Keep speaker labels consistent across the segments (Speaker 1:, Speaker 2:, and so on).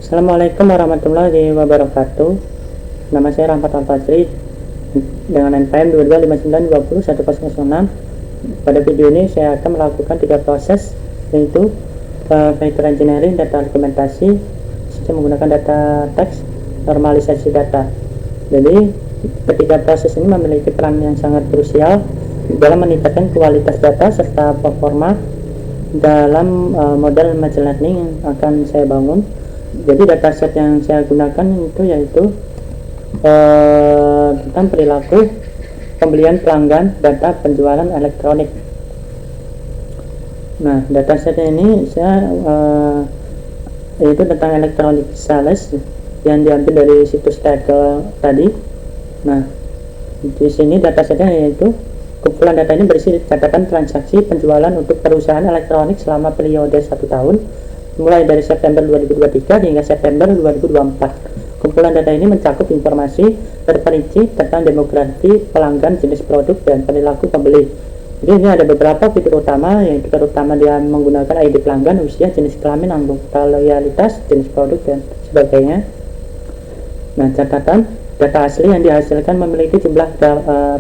Speaker 1: Assalamualaikum warahmatullahi wabarakatuh. Nama saya Rahmat Al-Fajri dengan NPM 2259201006. Pada video ini saya akan melakukan 3 proses, yaitu vector engineering, data argumentasi, saya menggunakan data teks, normalisasi data. Jadi ketiga proses ini memiliki peran yang sangat krusial dalam meningkatkan kualitas data serta performa dalam model machine learning yang akan saya bangun. Jadi dataset yang saya gunakan itu yaitu tentang perilaku pembelian pelanggan data penjualan elektronik. Nah, datasetnya ini saya yaitu tentang electronic sales yang diambil dari situs Kaggle tadi. Nah, di sini datasetnya yaitu kumpulan data ini berisi catatan transaksi penjualan untuk perusahaan elektronik selama periode 1 tahun mulai dari September 2023 hingga September 2024. Kumpulan data ini mencakup informasi terperinci tentang demografi pelanggan, jenis produk, dan perilaku pembeli. Jadi ini ada beberapa fitur utama, yaitu terutama dia menggunakan ID pelanggan, usia, jenis kelamin, anggota loyalitas, jenis produk, dan sebagainya. Nah, catatan data asli yang dihasilkan memiliki jumlah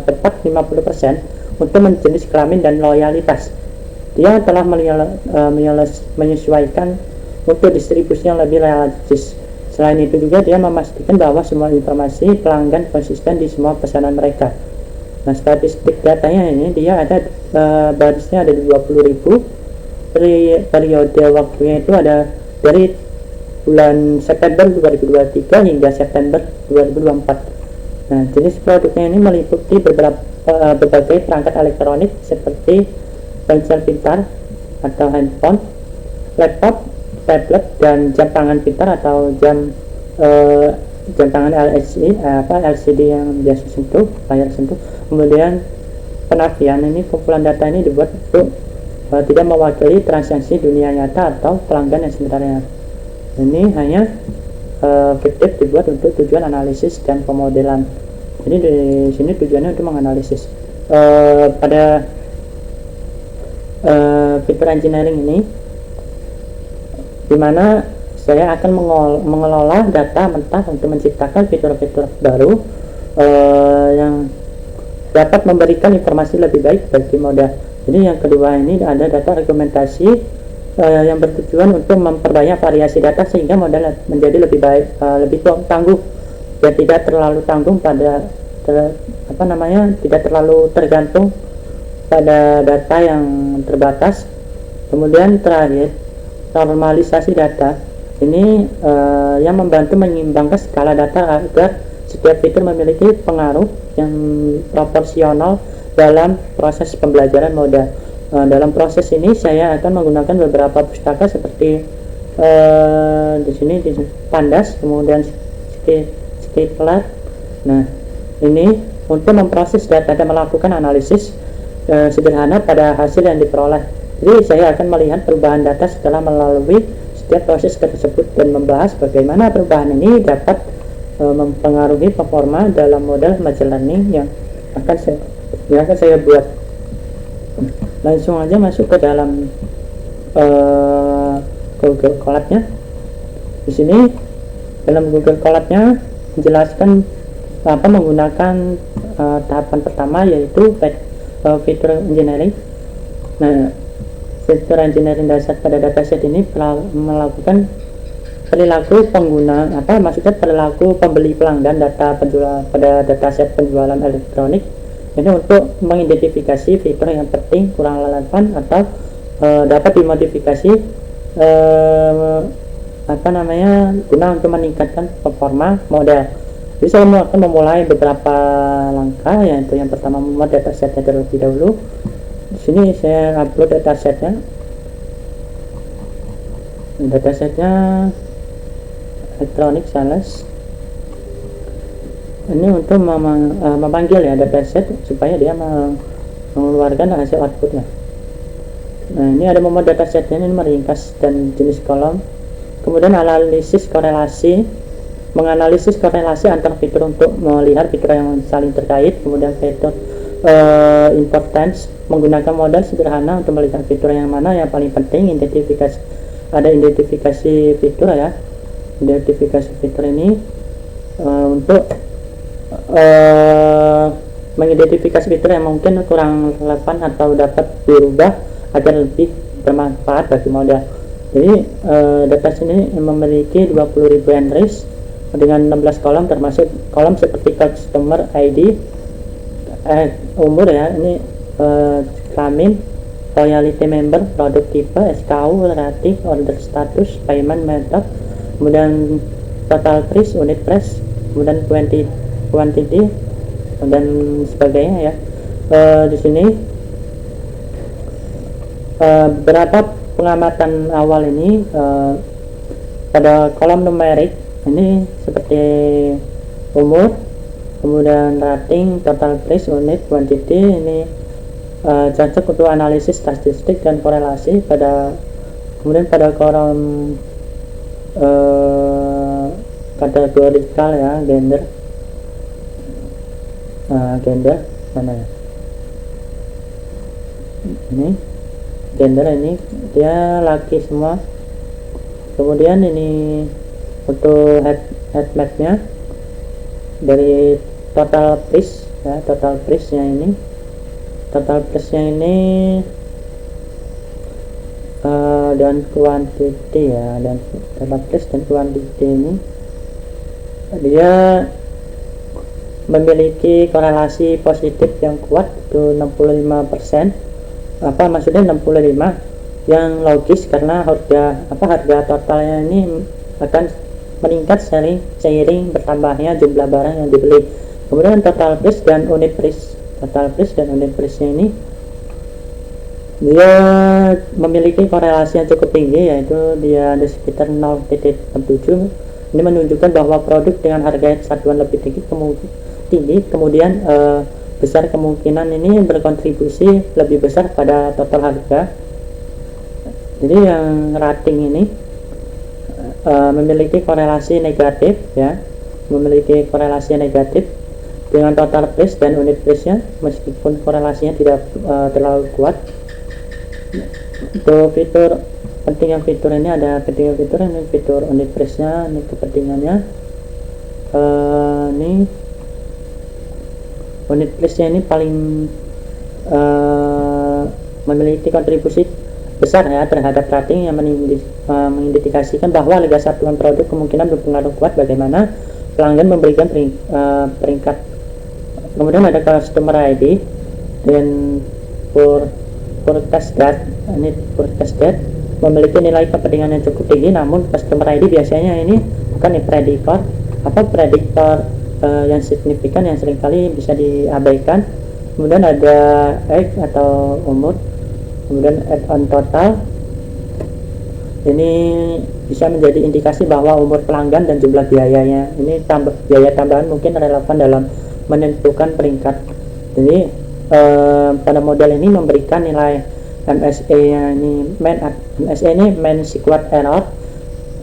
Speaker 1: tepat 50% untuk jenis kelamin dan loyalitas. Dia telah menyesuaikan untuk distribusi yang lebih realistis. Selain itu juga dia memastikan bahwa semua informasi pelanggan konsisten di semua pesanan mereka. Nah, statistik datanya ini dia ada barisnya ada 20.000, periode waktunya itu ada dari bulan September 2023 hingga September 2024. Nah, jenis produknya ini meliputi berbagai perangkat elektronik seperti ponsel pintar atau handphone, laptop, tablet, dan jam tangan pintar atau jam tangan LCD yang biasa sentuh, layar sentuh. Kemudian penafian ini, kumpulan data ini dibuat untuk tidak mewakili transaksi dunia nyata atau pelanggan yang sebenarnya. Ini hanya fiktif, dibuat untuk tujuan analisis dan pemodelan. Jadi di sini tujuannya untuk menganalisis. Pada fitur engineering ini, dimana saya akan mengelola data mentah untuk menciptakan fitur-fitur baru yang dapat memberikan informasi lebih baik bagi model. Jadi yang kedua ini ada data argumentasi yang bertujuan untuk memperbanyak variasi data sehingga model menjadi lebih baik, lebih tangguh dan tidak terlalu tanggung pada tidak terlalu tergantung pada data yang terbatas. Kemudian terakhir, normalisasi data ini yang membantu menyeimbangkan skala data agar setiap fitur memiliki pengaruh yang proporsional dalam proses pembelajaran model. Dalam proses ini saya akan menggunakan beberapa pustaka seperti di sini Pandas, kemudian Skipler. Nah, ini untuk memproses data dan melakukan analisis sederhana pada hasil yang diperoleh. Jadi saya akan melihat perubahan data setelah melalui setiap proses tersebut dan membahas bagaimana perubahan ini dapat mempengaruhi performa dalam model machine learning yang akan saya buat. Langsung aja masuk ke dalam Google Colab-nya. Di sini dalam Google Colab-nya menjelaskan menggunakan tahapan pertama, yaitu fitur engineering. Nah, fitur engineering dasar pada dataset ini melakukan perilaku pengguna, perilaku pembeli pelanggan data penjual pada dataset penjualan elektronik. Ini untuk mengidentifikasi fitur yang penting, kurang relevan, atau dapat dimodifikasi guna untuk meningkatkan performa model. Jadi saya akan memulai beberapa langkah, yaitu yang pertama membuat datasetnya terlebih dahulu. Di sini saya upload datasetnya. Datasetnya electronic sales. Ini untuk memanggil ya dataset supaya dia mengeluarkan hasil outputnya. Nah, ini ada membuat datasetnya, ini meringkas dan jenis kolom. Kemudian analisis korelasi, menganalisis korelasi antar fitur untuk melihat fitur yang saling terkait. Kemudian fitur importance, menggunakan model sederhana untuk melihat fitur yang mana yang paling penting. Identifikasi, ada identifikasi fitur ya. identifikasi fitur ini untuk mengidentifikasi fitur yang mungkin kurang relevan atau dapat dirubah agar lebih bermanfaat bagi model. Jadi data sini memiliki 20.000 entries dengan 16 kolom, termasuk kolom seperti customer ID, umur ya, ini kelamin, loyalty member, produk tipe, SKU, rating, order status, payment method, kemudian total price, unit price, kemudian quantity dan sebagainya ya. Di sini beberapa pengamatan awal ini pada kolom numerik ini seperti umur, kemudian rating, total price, unit, quantity ini cocok untuk analisis statistik dan korelasi. Kemudian pada kolom kategorikal ya, gender mana ya, ini gender, ini dia laki semua. Kemudian ini untuk head mapnya dari total price ya, total price nya ini dan quantity ya, dan total price dan quantity ini dia memiliki korelasi positif yang kuat, itu 65%. Apa maksudnya 65? Yang logis karena harga totalnya ini akan meningkat seiring bertambahnya jumlah barang yang dibeli. Kemudian total price dan unit price nya ini dia memiliki korelasi yang cukup tinggi, yaitu dia ada sekitar 0,67. Ini menunjukkan bahwa produk dengan harga satuan lebih tinggi kemudian besar kemungkinan ini berkontribusi lebih besar pada total harga. Jadi yang rating ini memiliki korelasi negatif ya, dengan total price dan unit price nya, meskipun korelasinya tidak terlalu kuat. Untuk fitur pentingnya fitur ini ada fitur unit price nya, ini kepentingannya. Ini unit price nya ini paling memiliki kontribusi besar ya terhadap rating, yang mengindikasikan bahwa harga satuan produk kemungkinan berpengaruh kuat bagaimana pelanggan memberikan peringkat. Kemudian ada customer ID dan forecast date. Ini forecast date memiliki nilai kepentingan yang cukup tinggi, namun customer ID biasanya ini bukan prediktor yang signifikan yang seringkali bisa diabaikan. Kemudian ada age atau umur, kemudian add-on total, ini bisa menjadi indikasi bahwa umur pelanggan dan jumlah biayanya. Ini biaya tambahan mungkin relevan dalam menentukan peringkat. Jadi pada model ini memberikan nilai MSE nya ini mean squared error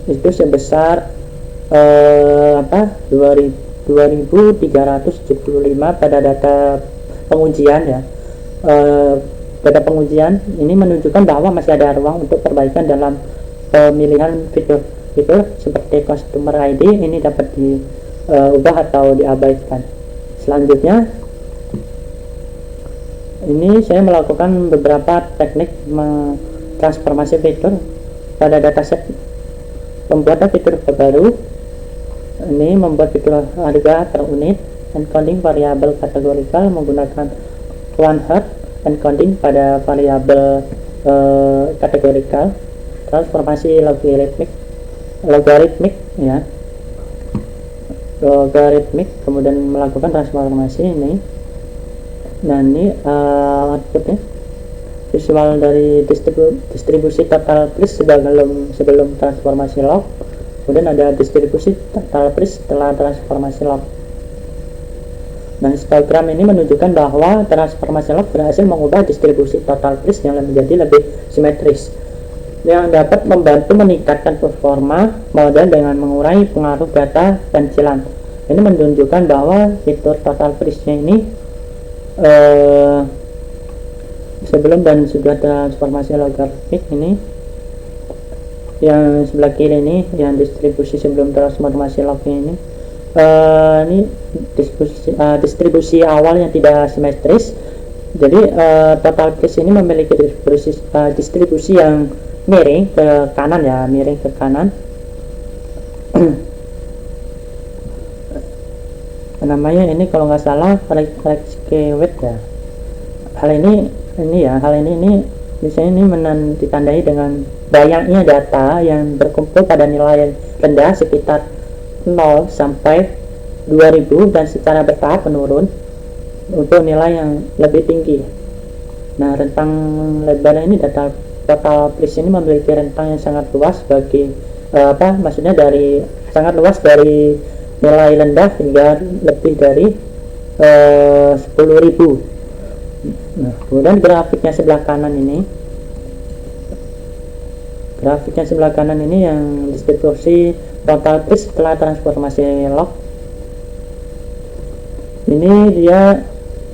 Speaker 1: itu sebesar 2375 pada data pengujian ya. Data pengujian ini menunjukkan bahwa masih ada ruang untuk perbaikan dalam pemilihan fitur seperti customer ID, ini dapat diubah atau diabaikan. Selanjutnya ini saya melakukan beberapa teknik transformasi fitur pada dataset. Pembuatan fitur baru ini membuat fitur harga per unit, encoding variabel kategorikal menggunakan one hot encoding pada variabel kategorikal, transformasi logaritmik ya, kemudian melakukan transformasi ini. Nah ini outputnya, visual dari distribusi total price sebelum transformasi log, kemudian ada distribusi total price setelah transformasi log. Nah, histogram ini menunjukkan bahwa transformasi log berhasil mengubah distribusi total price yang menjadi lebih simetris, yang dapat membantu meningkatkan performa model dengan mengurangi pengaruh data pencilan. Ini menunjukkan bahwa fitur total price-nya ini sebelum dan sudah transformasi logaritmik ini yang sebelah kiri ini yang distribusi sebelum transformasi lognya ini distribusi awal yang tidak simetris. Jadi total place ini memiliki distribusi yang miring ke kanan ya, miring ke kanan. Namanya ini kalau nggak salah Redscape ya. Hal ini misalnya ditandai dengan banyaknya data yang berkumpul pada nilai rendah sekitar 0 sampai 2000 dan secara bertahap menurun untuk nilai yang lebih tinggi. Nah, rentang lebar ini data total place ini memiliki rentang yang sangat luas bagi maksudnya dari sangat luas dari nilai rendah hingga lebih dari 10.000. Nah, kemudian grafiknya sebelah kanan ini yang distribusi total place setelah transformasi log. Ini dia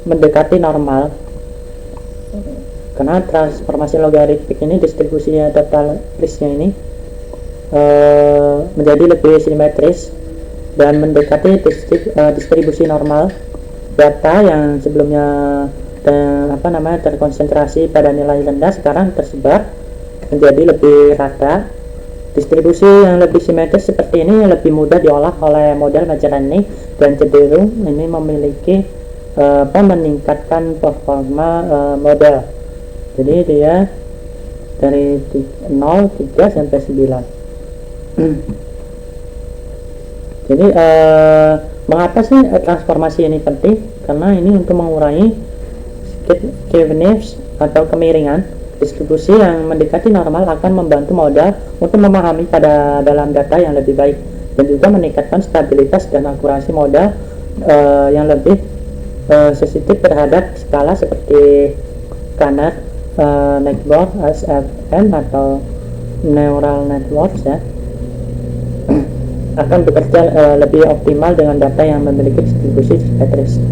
Speaker 1: mendekati normal karena transformasi logaritmik ini distribusinya total place-nya ini menjadi lebih simetris dan mendekati distribusi normal. Data yang sebelumnya terkonsentrasi pada nilai rendah sekarang tersebar menjadi lebih rata. Distribusi yang lebih simetris seperti ini lebih mudah diolah oleh model machine learning dan cenderung ini memiliki meningkatkan performa model. Jadi dia dari 0, 3 sampai 9. Jadi mengapa sih transformasi ini penting? Karena ini untuk mengurangi skewness atau kemiringan. Distribusi yang mendekati normal akan membantu model untuk memahami pada dalam data yang lebih baik dan juga meningkatkan stabilitas dan akurasi model yang lebih sensitif terhadap skala seperti Kanner network, SFN atau neural networks ya. Akan bekerja lebih optimal dengan data yang memiliki distribusi simetris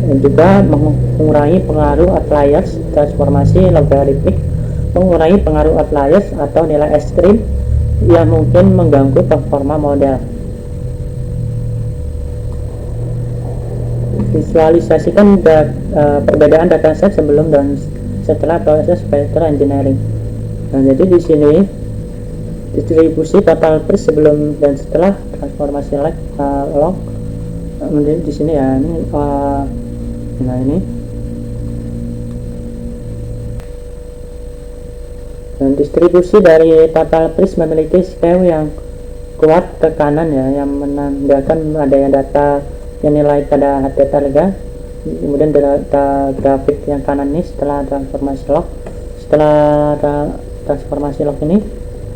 Speaker 1: dan juga mengurangi pengaruh outliers. Transformasi logaritmik mengurangi pengaruh outliers atau nilai ekstrim yang mungkin mengganggu performa model. Visualisasikan perbedaan dataset sebelum dan setelah proses vector engineering. Nah, jadi di sini distribusi total place sebelum dan setelah transformasi log. Kemudian di sini ya ini ini dan distribusi dari total place memiliki scale yang kuat ke kanan ya, yang menandakan adanya data yang nilai pada data lega. Kemudian data grafik yang kanan ini setelah transformasi log ini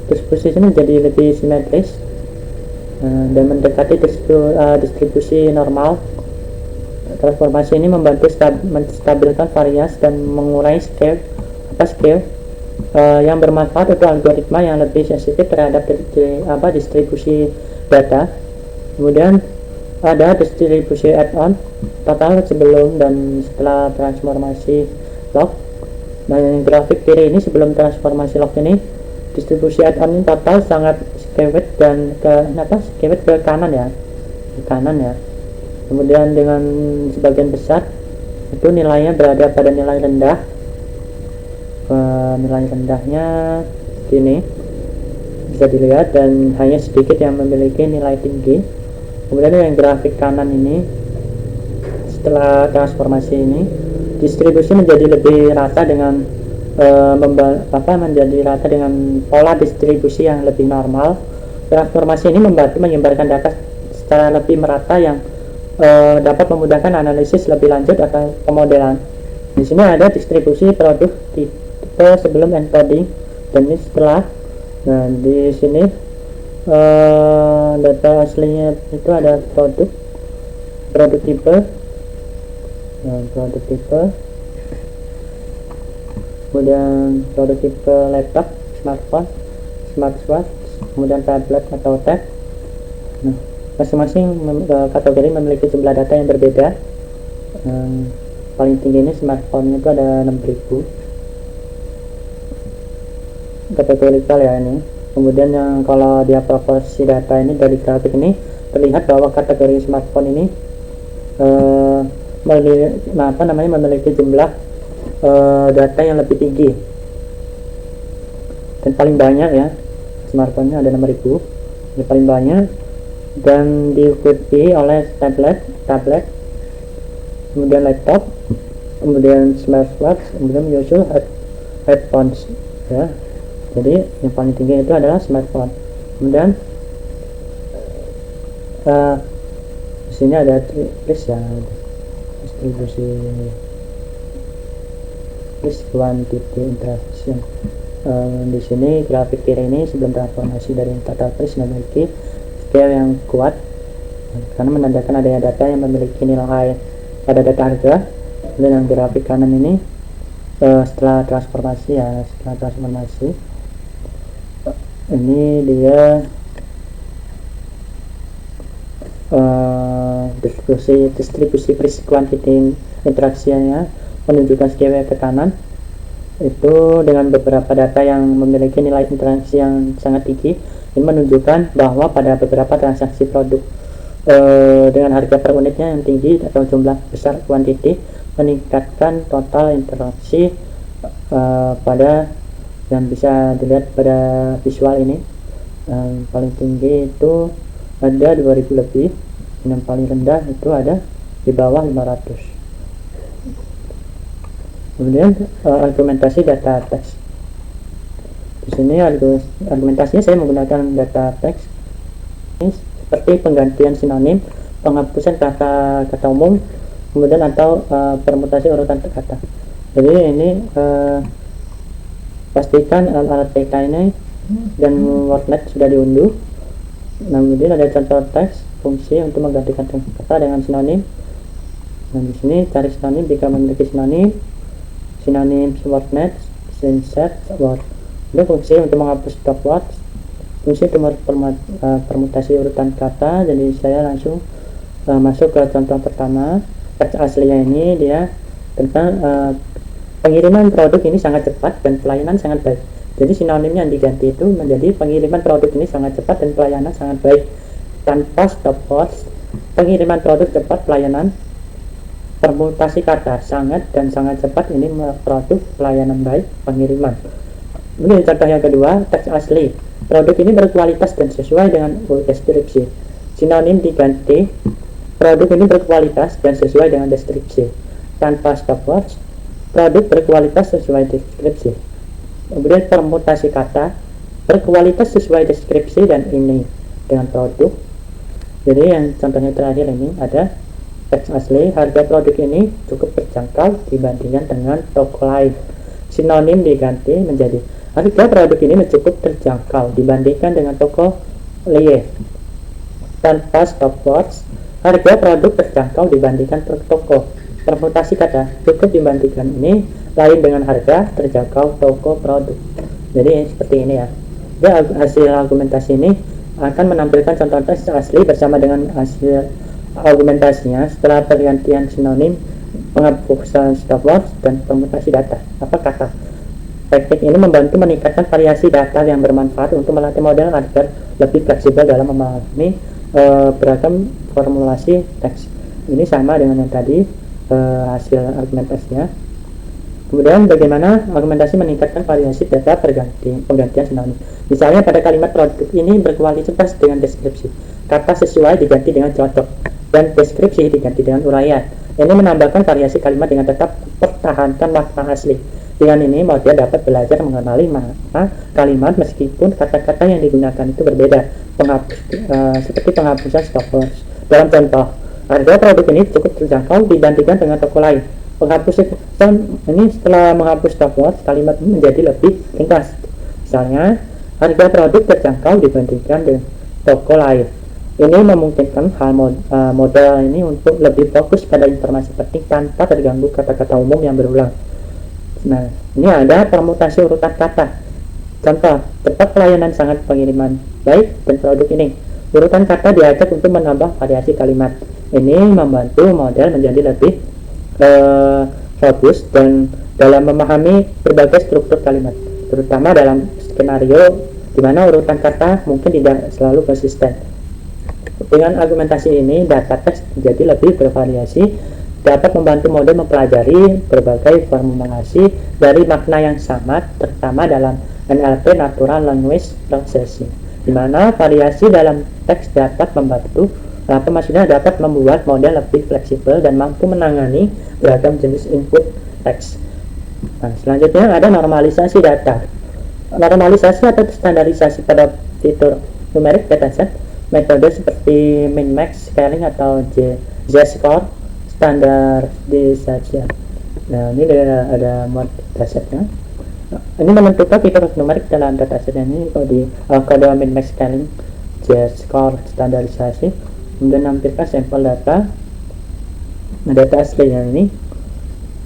Speaker 1: distribusi ini menjadi lebih simetris dan mendekati distribusi normal. Transformasi ini membantu menstabilkan variasi dan mengurangi scale yang bermanfaat untuk algoritma yang lebih sensitif terhadap distribusi data. Kemudian ada distribusi add-on total sebelum dan setelah transformasi log. Dan grafik kiri ini sebelum transformasi log ini distribusi add-on total sangat skewed dan skewed ke kanan ya, kemudian dengan sebagian besar itu nilainya berada pada nilai rendah. Nilai rendahnya gini bisa dilihat dan hanya sedikit yang memiliki nilai tinggi. Kemudian yang grafik kanan ini setelah transformasi ini distribusi menjadi lebih rata dengan menjadi rata dengan pola distribusi yang lebih normal. Transformasi ini membantu menyebarkan data secara lebih merata yang dapat memudahkan analisis lebih lanjut atau pemodelan. Di sini ada distribusi produk tipe sebelum encoding dan ini setelah. Nah, di sini data aslinya itu ada produk tipe, kemudian produk tipe laptop, smartphone, smartwatch, kemudian tablet atau tab. Nah, masing-masing kategori memiliki jumlah data yang berbeda. Paling tinggi ini smartphone itu ada 6000 kategorikal ya ini. Kemudian yang kalau dia proporsi data ini dari grafik ini terlihat bahwa kategori smartphone ini memiliki jumlah data yang lebih tinggi dan paling banyak ya. Smartphone-nya ada 6000, ini paling banyak, dan diikuti oleh tablet, kemudian laptop, kemudian smartwatch, kemudian menyusul headphones ya. Jadi yang paling tinggi itu adalah smartphone. Kemudian di sini ada list ya, distribusi list quantity interaction. Di sini grafik kiri ini sebelum transformasi dari data list memiliki scale yang kuat karena menandakan adanya data yang memiliki nilai pada data harga. Dan yang grafik kanan ini setelah transformasi ini dia distribusi risk quantity interaksinya menunjukkan scale ke kanan itu dengan beberapa data yang memiliki nilai interaksi yang sangat tinggi. Ini menunjukkan bahwa pada beberapa transaksi produk dengan harga per unitnya yang tinggi atau jumlah besar quantity meningkatkan total interaksi pada yang bisa dilihat pada visual ini. Paling tinggi itu ada 2000 lebih, dan paling rendah itu ada di bawah 500. Kemudian argumentasi data teks. Di sini argumentasinya saya menggunakan data teks ini seperti penggantian sinonim, penghapusan kata umum, kemudian atau permutasi urutan kata. Jadi ini pastikan alat PK ini dan wordnet sudah diunduh. Kemudian ada contoh teks fungsi untuk menggantikan kata dengan sinonim. Dan di sini cari sinonim jika memiliki sinonim wordnet, insert word. Ini fungsi untuk menghapus stop words, fungsi untuk permutasi urutan kata. Jadi saya langsung masuk ke contoh pertama. Teks aslinya ini dia tentang pengiriman produk ini sangat cepat dan pelayanan sangat baik. Jadi sinonimnya yang diganti itu menjadi pengiriman produk ini sangat cepat dan pelayanan sangat baik tanpa stop words. Pengiriman produk cepat, pelayanan. Permutasi kata sangat dan sangat cepat, ini produk, pelayanan baik, pengiriman. Ini contoh yang kedua, teks asli. Produk ini berkualitas dan sesuai dengan deskripsi. Sinonim diganti, produk ini berkualitas dan sesuai dengan deskripsi. Tanpa stop words, produk berkualitas sesuai deskripsi. Kemudian permutasi kata, berkualitas sesuai deskripsi dan ini dengan produk. Jadi yang contohnya terakhir ini ada teks asli, harga produk ini cukup terjangkau dibandingkan dengan toko lain. Sinonim diganti menjadi harga produk ini cukup terjangkau dibandingkan dengan toko lain. Tanpa stop words, harga produk terjangkau dibandingkan toko. Permutasi kata, cukup dibandingkan ini lain dengan harga terjangkau toko produk. Jadi seperti ini ya. Hasil argumentasi ini akan menampilkan contoh teks asli bersama dengan hasil argumentasinya setelah pergantian sinonim, penghapusan stop words, dan permutasi data kata. Teknik ini membantu meningkatkan variasi data yang bermanfaat untuk melatih model agar lebih fleksibel dalam memahami beragam formulasi teks. Ini sama dengan yang tadi hasil argumentasinya. Kemudian bagaimana argumentasi meningkatkan variasi data penggantian sinonim. Misalnya pada kalimat produk ini berkualitas dengan deskripsi, kata sesuai diganti dengan cocok, dan deskripsi diganti dengan uraian. Ini menambahkan variasi kalimat dengan tetap pertahankan makna asli. Dengan ini model dapat belajar mengenali makna kalimat meskipun kata-kata yang digunakan itu berbeda. Seperti penghapusan stop words. Dalam contoh, harga produk ini cukup terjangkau dibandingkan dengan toko lain. Ini setelah menghapus stop words, kalimat ini menjadi lebih ringkas. Misalnya, harga produk terjangkau dibandingkan dengan toko lain. Ini memungkinkan model ini untuk lebih fokus pada informasi penting tanpa terganggu kata-kata umum yang berulang. Nah, ini ada permutasi urutan kata. Contoh, cepat, pelayanan sangat, pengiriman baik, dan produk ini. Urutan kata diajak untuk menambah variasi kalimat. Ini membantu model menjadi lebih fokus dan dalam memahami berbagai struktur kalimat, terutama dalam skenario di mana urutan kata mungkin tidak selalu konsisten. Dengan argumentasi ini, data teks menjadi lebih bervariasi, dapat membantu model mempelajari berbagai formulasi dari makna yang sama, terutama dalam NLP (Natural Language Processing), di mana variasi dalam teks dapat membantu dapat membuat model lebih fleksibel dan mampu menangani beragam jenis input teks. Nah, selanjutnya ada normalisasi data. Normalisasi atau standarisasi pada fitur numerik dataset. Metode seperti min-max scaling atau z-score standarisasi. Nah, ini ada mod datasetnya. Ini menentukan fitur numerik dalam dataset ini kode min-max scaling, z-score standarisasi, kemudian menampilkan sampel data. Nah, data aslinya ini,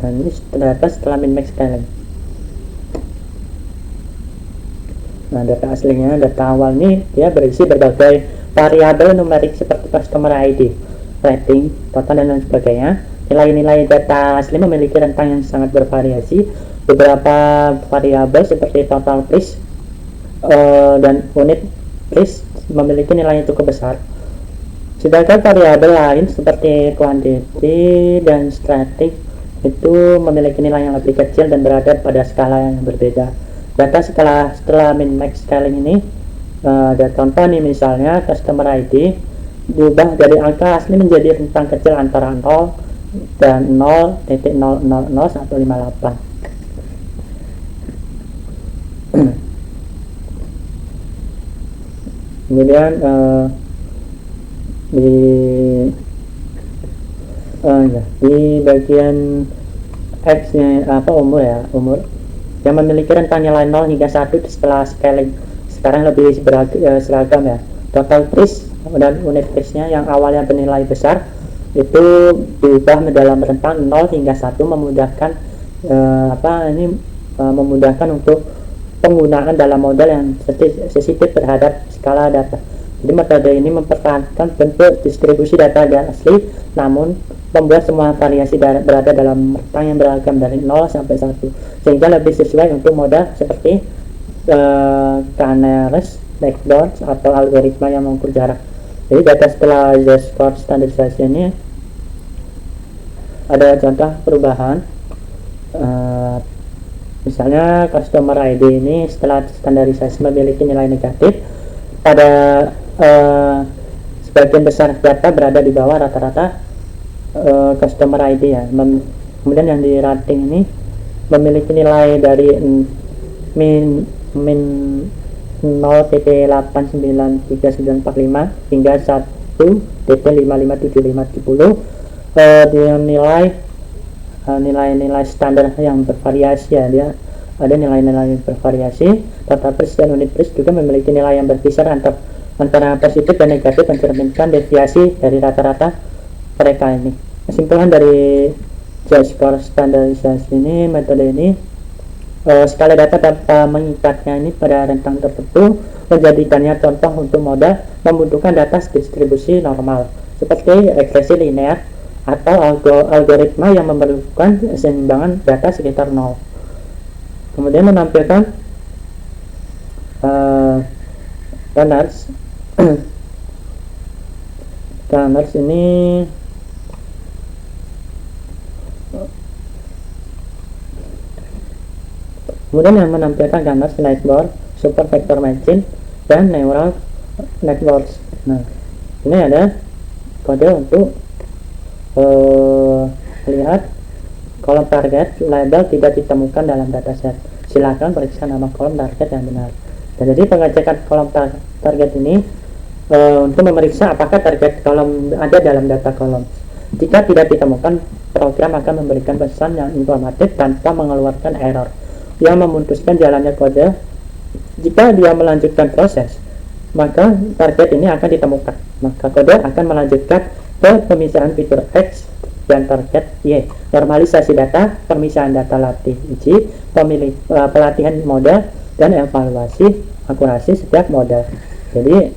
Speaker 1: dan ini data setelah min-max scaling. Nah, data aslinya, data awal ini dia berisi berbagai variabel numerik seperti customer ID, rating, total, dan lain sebagainya. Nilai-nilai data asli memiliki rentang yang sangat bervariasi. Beberapa variabel seperti total price dan unit price memiliki nilai yang cukup besar. Sedangkan variabel lain seperti quantity dan static itu memiliki nilai yang lebih kecil dan berada pada skala yang berbeda. Data setelah min-max scaling ini, ada contoh nih, misalnya customer ID diubah dari angka asli menjadi rentang kecil antara 0 dan 0.000.158. Kemudian di bagian X nya umur yang memiliki rentang nilai 0 hingga 1 setelah scaling sekarang lebih seragam ya. Total price dan unit price-nya yang awalnya bernilai besar itu diubah dalam rentang 0 hingga 1, memudahkan memudahkan untuk penggunaan dalam model yang sensitif terhadap skala data. Jadi metode ini mempertahankan bentuk distribusi data asli, namun membuat semua variasi berada dalam rentang yang beragam dari 0 sampai 1, sehingga lebih sesuai untuk model seperti Canary, backdoors, atau algoritma yang mengukur jarak. Jadi data setelah z-score standarisasi ini ada contoh perubahan. Misalnya customer ID ini setelah standarisasi memiliki nilai negatif. Pada sebagian besar data berada di bawah rata-rata customer ID ya. Kemudian yang di rating ini memiliki nilai dari min 0.8939945 hingga 1.55750 dengan nilai standar yang bervariasi ya. Dia ada nilai-nilai bervariasi. Total price dan unit price juga memiliki nilai yang berkisar antara positif dan negatif, mencerminkan deviasi dari rata-rata mereka ini. Kesimpulan dari z-score standarisasi ini, metode ini, skala data dapat mengikatnya ini pada rentang tertentu, menjadikannya contoh untuk model membutuhkan data distribusi normal seperti regresi linear atau algoritma yang memerlukan keseimbangan data sekitar 0. Kemudian menampilkan Canary ini kemudian yang menampilkan Canary Lightboard, Super Vector Machine, dan Neural Networks. Nah, ini ada kode untuk lihat kolom target label tidak ditemukan dalam dataset. Silakan periksa nama kolom target yang benar. Dan jadi pengecekan kolom target ini untuk memeriksa apakah target kolom ada dalam data kolom. Jika tidak ditemukan, program akan memberikan pesan yang informatif tanpa mengeluarkan error yang memutuskan jalannya kode. Jika dia melanjutkan proses, maka target ini akan ditemukan. Maka kode akan melanjutkan ke pemisahan fitur X dan target Y, normalisasi data, pemisahan data latih uji, pelatihan model, dan evaluasi akurasi setiap model. Jadi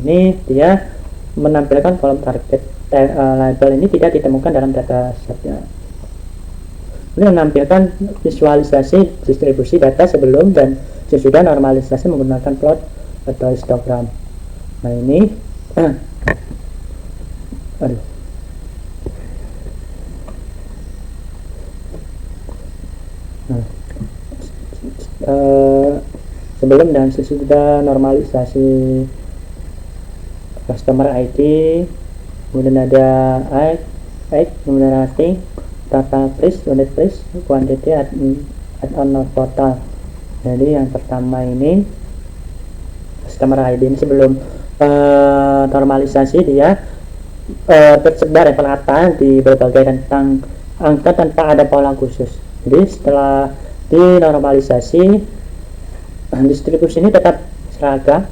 Speaker 1: ini dia menampilkan kolom target label ini tidak ditemukan dalam data setnya. Ini menampilkan visualisasi distribusi data sebelum dan sesudah normalisasi menggunakan plot atau histogram. Nah ini aduh nah, sebelum dan sesudah normalisasi customer ID, kemudian ada age, kemudian rating, total price, unit price, quantity, add-on total. Jadi yang pertama ini customer ID ini sebelum normalisasi dia tersebar level rata di berbagai rentang angka tanpa ada pola khusus. Jadi setelah dinormalisasi, distribusi ini tetap seragam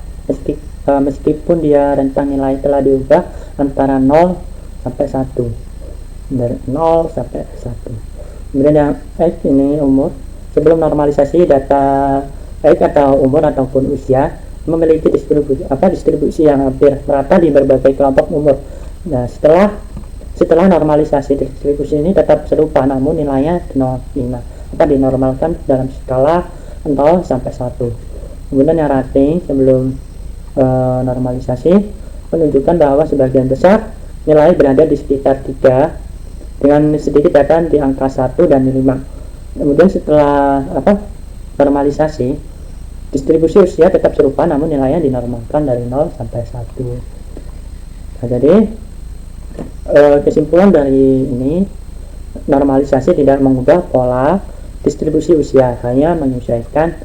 Speaker 1: meskipun dia rentang nilai telah diubah antara 0 sampai 1, dari 0 sampai 1. Kemudian yang age ini umur. Sebelum normalisasi, data age atau umur ataupun usia memiliki distribusi yang hampir merata di berbagai kelompok umur. Nah, setelah normalisasi, distribusi ini tetap serupa namun nilainya dinormalkan dalam skala 0 sampai 1. Kemudian yang rating sebelum normalisasi menunjukkan bahwa sebagian besar nilai berada di sekitar 3 dengan sedikit data di angka 1 dan 5. Kemudian setelah normalisasi, distribusi usia tetap serupa namun nilainya dinormalkan dari 0 sampai 1. Nah, jadi kesimpulan dari ini, normalisasi tidak mengubah pola distribusi usia, hanya menyesuaikan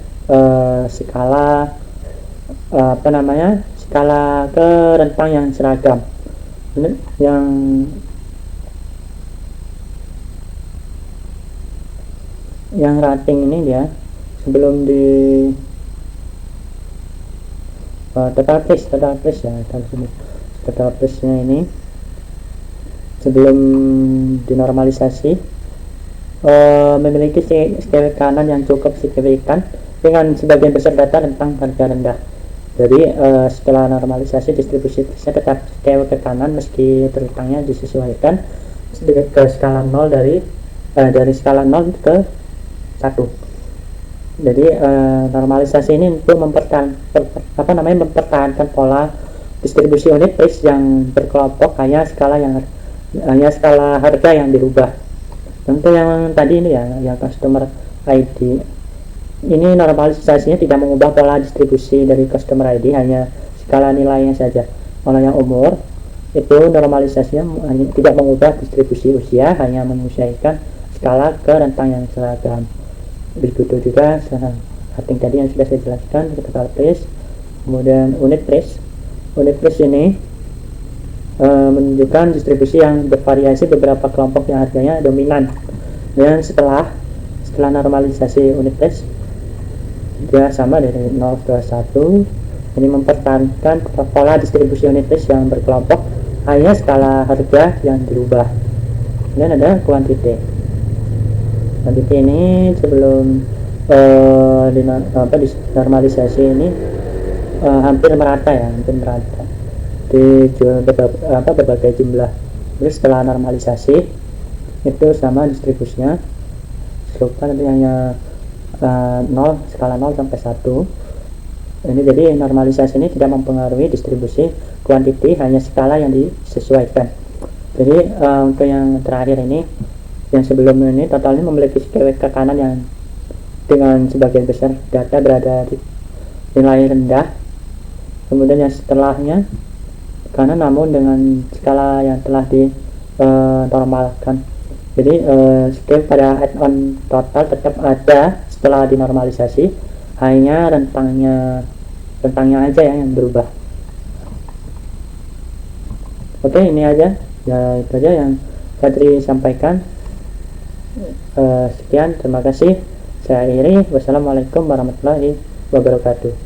Speaker 1: skala skala ke rentang yang seragam. Yang rating ini dia sebelum di total price ya, total price nya ini sebelum dinormalisasi memiliki skala kanan yang cukup signifikan dengan sebagian besar data tentang harga rendah. Jadi setelah normalisasi, distribusi tetap skala ke kanan meski rentangnya disesuaikan ke skala 0 dari skala 0 ke 1. Jadi normalisasi ini untuk mempertahankan pola distribusi unit price yang berkelompok, hanya skala harga yang dirubah. Contoh yang tadi ini ya, yang customer ID ini normalisasinya tidak mengubah pola distribusi dari customer ID, hanya skala nilainya saja. Kalau yang umur itu normalisasinya tidak mengubah distribusi usia, hanya menyesuaikan skala ke rentang yang seragam. Begitu juga rating tadi yang sudah saya jelaskan, total price. Kemudian unit price ini menunjukkan distribusi yang bervariasi beberapa kelompok yang harganya dominan. Dan setelah normalisasi unit price dia sama dari 0 ke 1. Ini mempertahankan pola distribusi unit price yang berkelompok, hanya skala harga yang dirubah. Kemudian ada quantity ini sebelum dinormalisasi ini hampir merata di berbagai jumlah. Jadi setelah normalisasi itu sama distribusinya serupa, nanti hanya 0, skala 0 sampai 1. Ini jadi normalisasi ini tidak mempengaruhi distribusi quantity, hanya skala yang disesuaikan. Jadi untuk yang terakhir ini, yang sebelum ini, totalnya memiliki skala ke kanan yang dengan sebagian besar data berada di nilai rendah. Kemudian yang setelahnya kanan namun dengan skala yang telah dinormalkan. Jadi skala pada add-on total tetap ada setelah dinormalisasi, hanya rentangnya aja yang berubah. Oke, ini aja ya, itu aja yang Fadri sampaikan. Sekian, terima kasih. Saya akhiri. Wassalamualaikum warahmatullahi wabarakatuh.